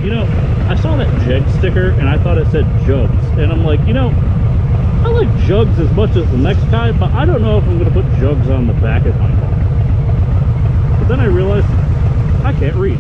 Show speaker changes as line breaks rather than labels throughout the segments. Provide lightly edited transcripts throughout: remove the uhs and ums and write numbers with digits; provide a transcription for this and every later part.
you know, I saw that Jeg sticker and I thought it said Jugs. And I'm like, you know, I like Jugs as much as the next guy, but I don't know if I'm going to put Jugs on the back of my car. But then I realized I can't read.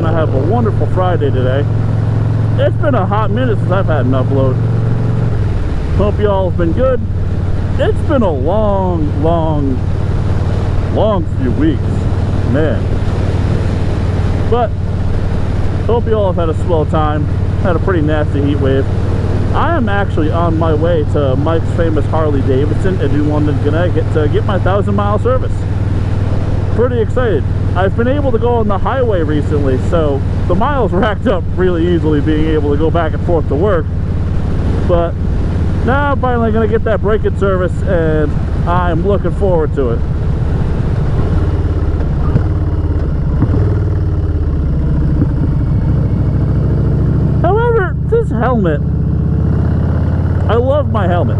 Have a wonderful Friday today. It's been a hot minute since I've had an upload. Hope y'all have been good. It's been a long few weeks, man. But hope you all have had a swell time. Had a pretty nasty heat wave. I am actually on my way to Mike's famous Harley Davidson in New London, Connecticut to get my 1,000-mile service. Pretty excited. I've been able to go on the highway recently, so the miles racked up really easily being able to go back and forth to work. But now I'm finally going to get that break-in service, and I'm looking forward to it. However, this helmet, I love my helmet.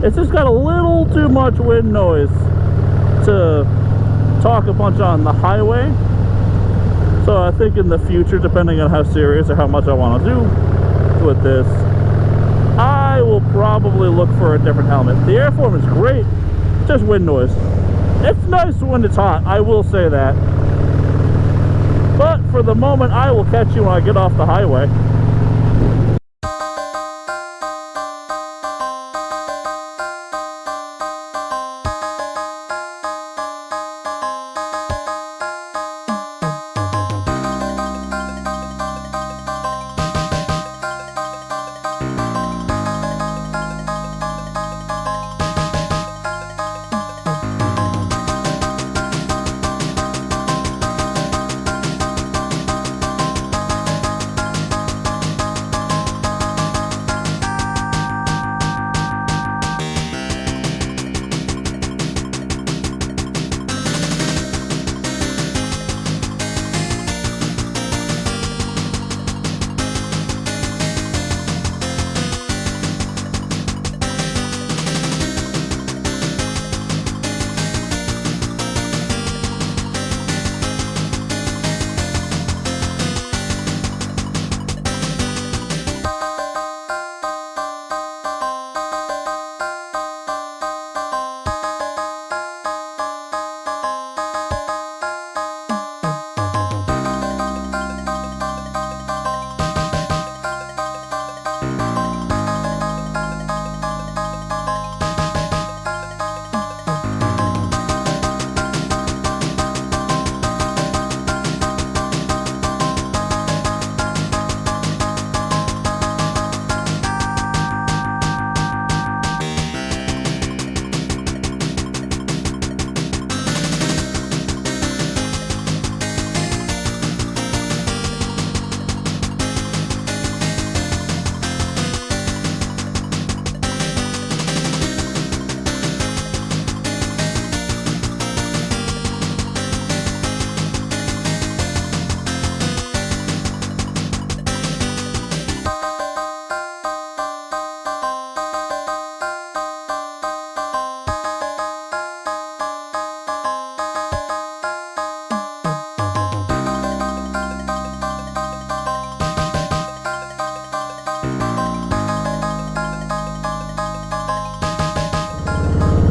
It's just got a little too much wind noise to talk a bunch on the highway. So I think in the future, depending on how serious or how much I want to do with this, I will probably look for a different helmet. The Airform is great, just wind noise. It's nice when it's hot, I will say that. But for the moment, I will catch you when I get off the highway.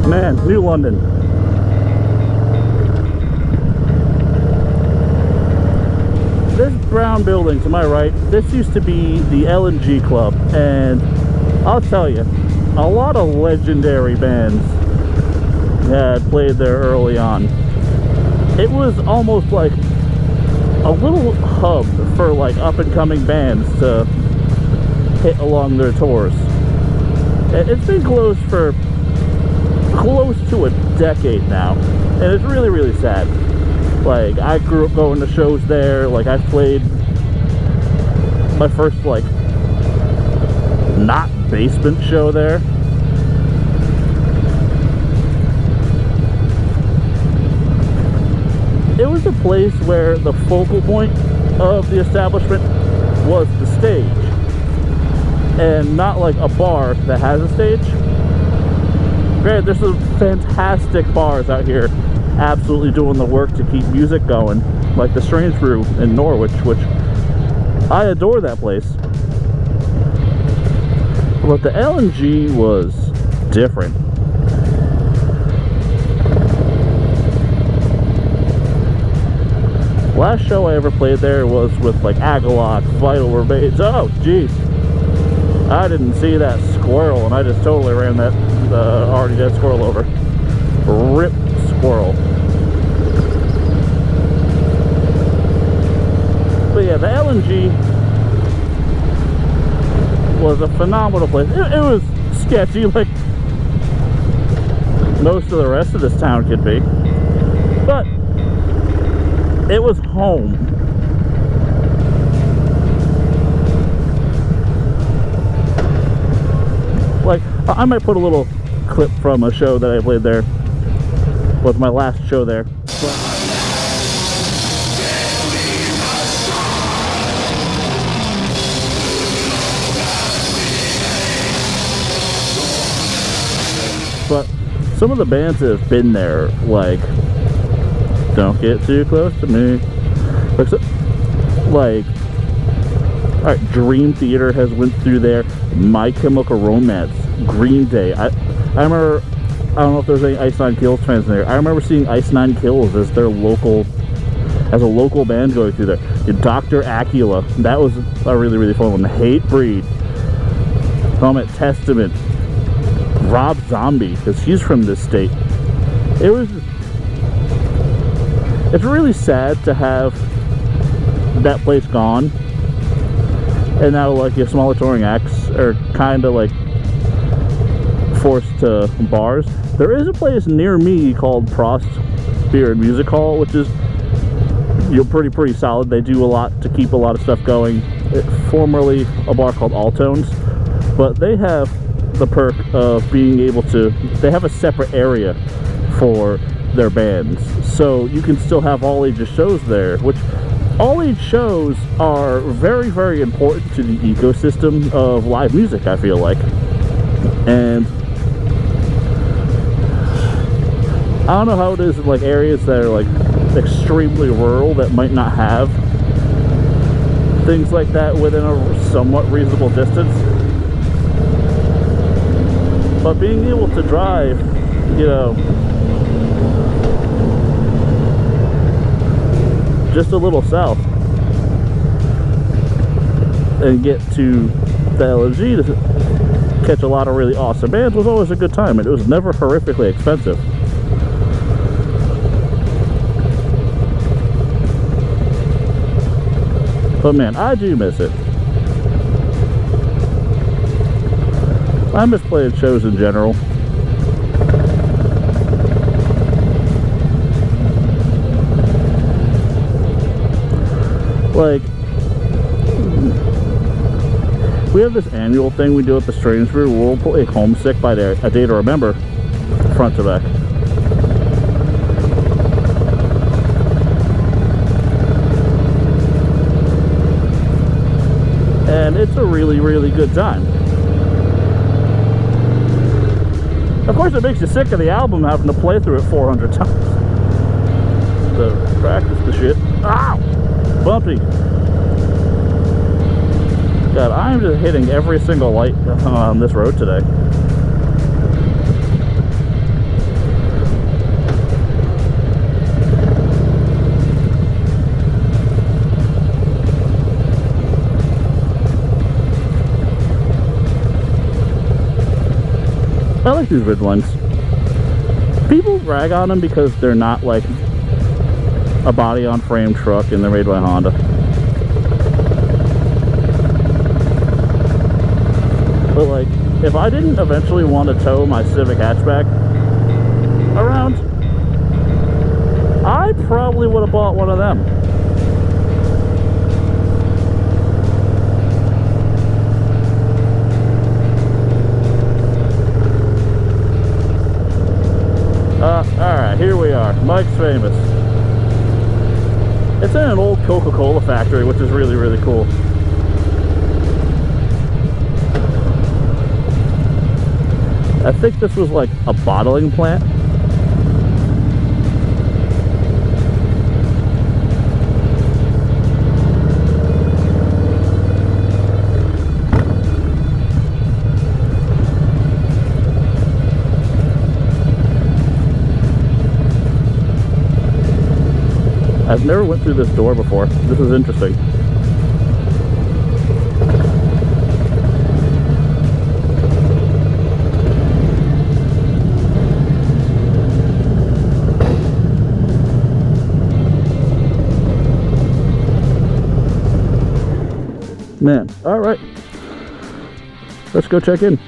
Man, New London. This brown building to my right, this used to be the L&G Club, and I'll tell you, a lot of legendary bands had played there early on. It was almost like a little hub for like up-and-coming bands to hit along their tours. It's been closed for close to a decade now, and it's really, really sad. Like, I grew up going to shows there. Like, I played my first, like, not basement show there. It was a place where the focal point of the establishment was the stage, and not like a bar that has a stage. Granted, there's some fantastic bars out here absolutely doing the work to keep music going, like the Strange Brew in Norwich, which I adore that place. But the LNG was different. Last show I ever played there was with like Agalok, Vital Remains. Oh, jeez. I didn't see that squirrel, and I just totally ran that already dead squirrel over. Rip squirrel. But yeah, the LNG was a phenomenal place. It was sketchy, like most of the rest of this town could be, but it was home. Like, I might put a little clip from a show that I played there. Was my last show there. But some of the bands that have been there, like Don't Get Too Close to Me, like alright, Dream Theater has went through there, My Chemical Romance, Green Day. I remember, I don't know if there's any Ice Nine Kills fans in there. I remember seeing Ice Nine Kills as their local, as a local band going through there. Dr. Acula, that was a really, really fun one. Hatebreed, Comet Testament, Rob Zombie, because he's from this state. It's really sad to have that place gone, and now like your smaller touring acts are kind of like forced to bars. There is a place near me called Prost Beer and Music Hall, which is pretty solid. They do a lot to keep a lot of stuff going. It's formerly a bar called Alltones, but they have the perk of being able to, they have a separate area for their bands, so you can still have all ages shows there, which all age shows are very, very important to the ecosystem of live music, I feel like. And I don't know how it is in like areas that are like extremely rural that might not have things like that within a somewhat reasonable distance. But being able to drive, you know, just a little south and get to the LNG to catch a lot of really awesome bands was always a good time, and it was never horrifically expensive. But man, I do miss it. I miss playing shows in general. Like, we have this annual thing we do at the Strange Brew. We'll play Homesick by A Day to Remember, front to back. And it's a really, really good time. Of course, it makes you sick of the album having to play through it 400 times to practice the shit. Ow! Bumpy. God, I'm just hitting every single light on this road today. I like these ridge lines. People rag on them because they're not like a body-on-frame truck and they're made by Honda. But like, if I didn't eventually want to tow my Civic hatchback around, I I probably would have bought one of them. Alright, here we are. Mike's Famous. It's in an old Coca-Cola factory, which is really, really cool. I think this was like a bottling plant. I've never went through this door before. This is interesting. Man, all right. Let's go check in.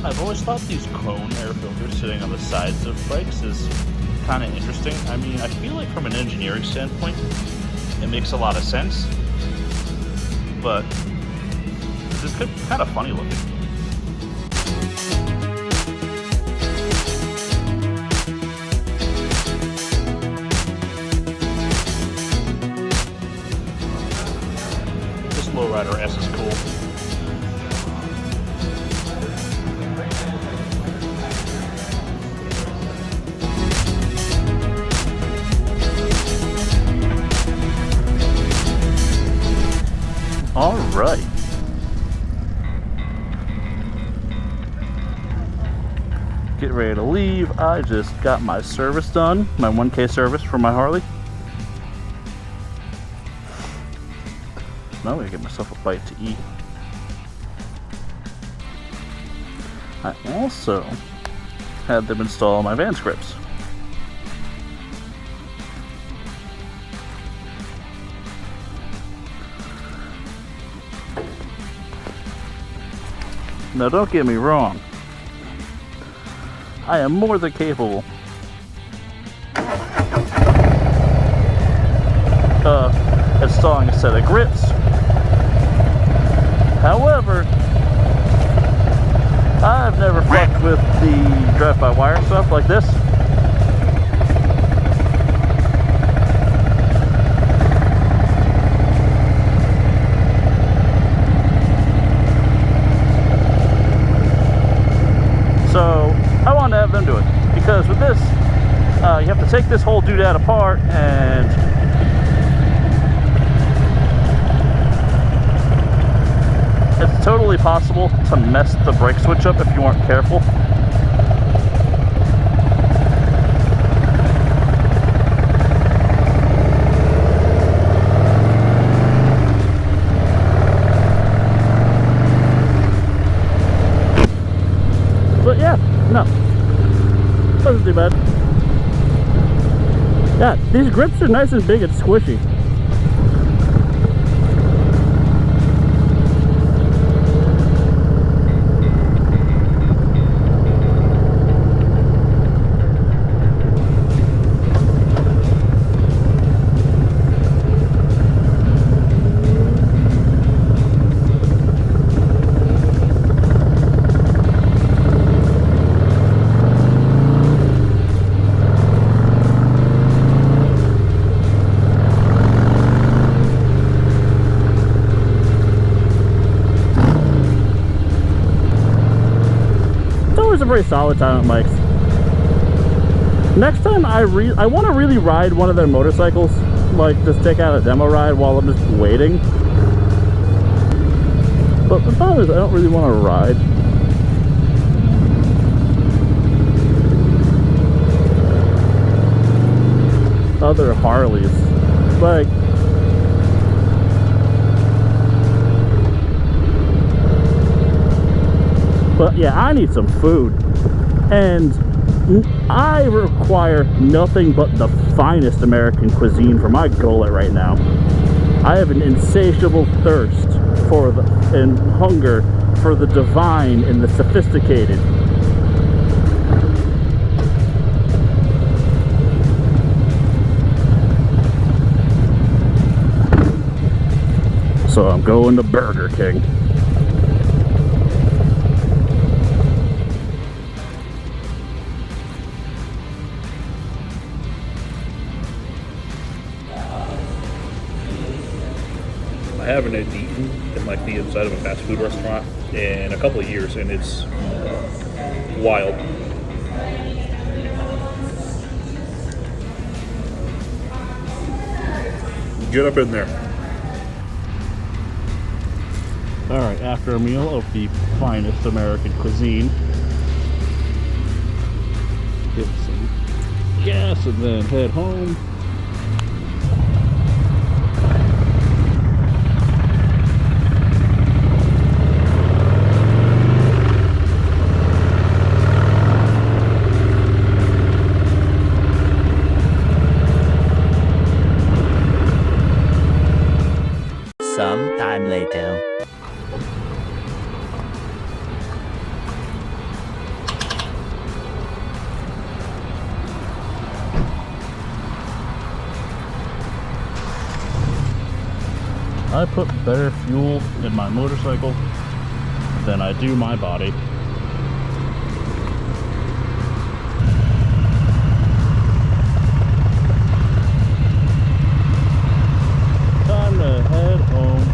I've always thought these cone air filters sitting on the sides of bikes is kind of interesting. I mean, I feel like from an engineering standpoint, it makes a lot of sense, but this is kind of funny looking. This lowrider S is cool. All right. Get ready to leave. I just got my service done, my 1K service for my Harley. Now I'm gonna get myself a bite to eat. I also had them install my van scripts. Now don't get me wrong, I am more than capable of installing a set of grips. However, I've never fucked with the drive-by-wire stuff like this. So I wanted to have them do it, because with this, you have to take this whole doodad apart, and it's totally possible to mess the brake switch up if you aren't careful. But yeah, no, wasn't too bad. Yeah, these grips are nice and big and squishy. very solid time at Mike's. Next time I want to really ride one of their motorcycles, like just take out a demo ride while I'm just waiting. But the problem is I don't really want to ride. Other Harleys. Like, but yeah, I need some food. And I require nothing but the finest American cuisine for my gullet right now. I have an insatiable thirst for and hunger for the divine and the sophisticated. So I'm going to Burger King. I haven't eaten in like the inside of a fast food restaurant in a couple of years, and it's wild. Get up in there. Alright, after a meal of the finest American cuisine, get some gas and then head home.
Some time later.
I put better fuel in my motorcycle than I do my body. Time to head home.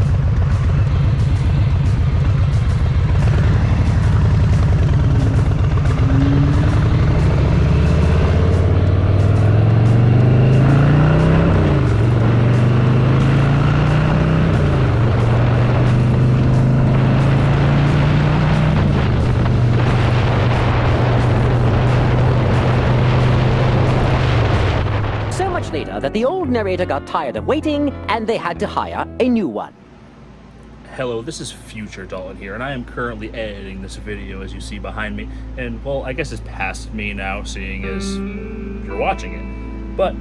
Later that the old narrator got tired of waiting and they had to hire a new one.
Hello, this is Future Dalton here, and I am currently editing this video as you see behind me. And, well, I guess it's past me now, seeing as you're watching it. But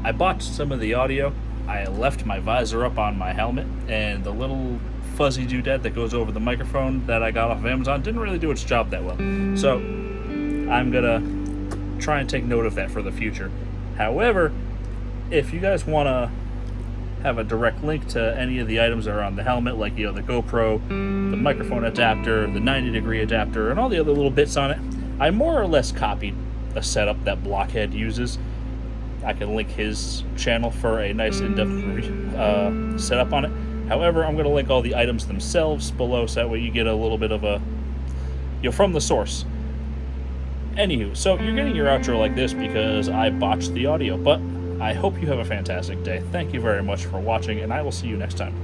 I botched some of the audio. I left my visor up on my helmet, and the little fuzzy doodad that goes over the microphone that I got off of Amazon didn't really do its job that well. So, I'm gonna try and take note of that for the future. However, if you guys want to have a direct link to any of the items that are on the helmet, like, you know, the GoPro, the microphone adapter, the 90-degree adapter, and all the other little bits on it, I more or less copied a setup that Blockhead uses. I can link his channel for a nice in-depth setup on it. However, I'm going to link all the items themselves below, so that way you get a little bit of a, you know, from the source. Anywho, so you're getting your outro like this because I botched the audio, but I hope you have a fantastic day. Thank you very much for watching, and I will see you next time.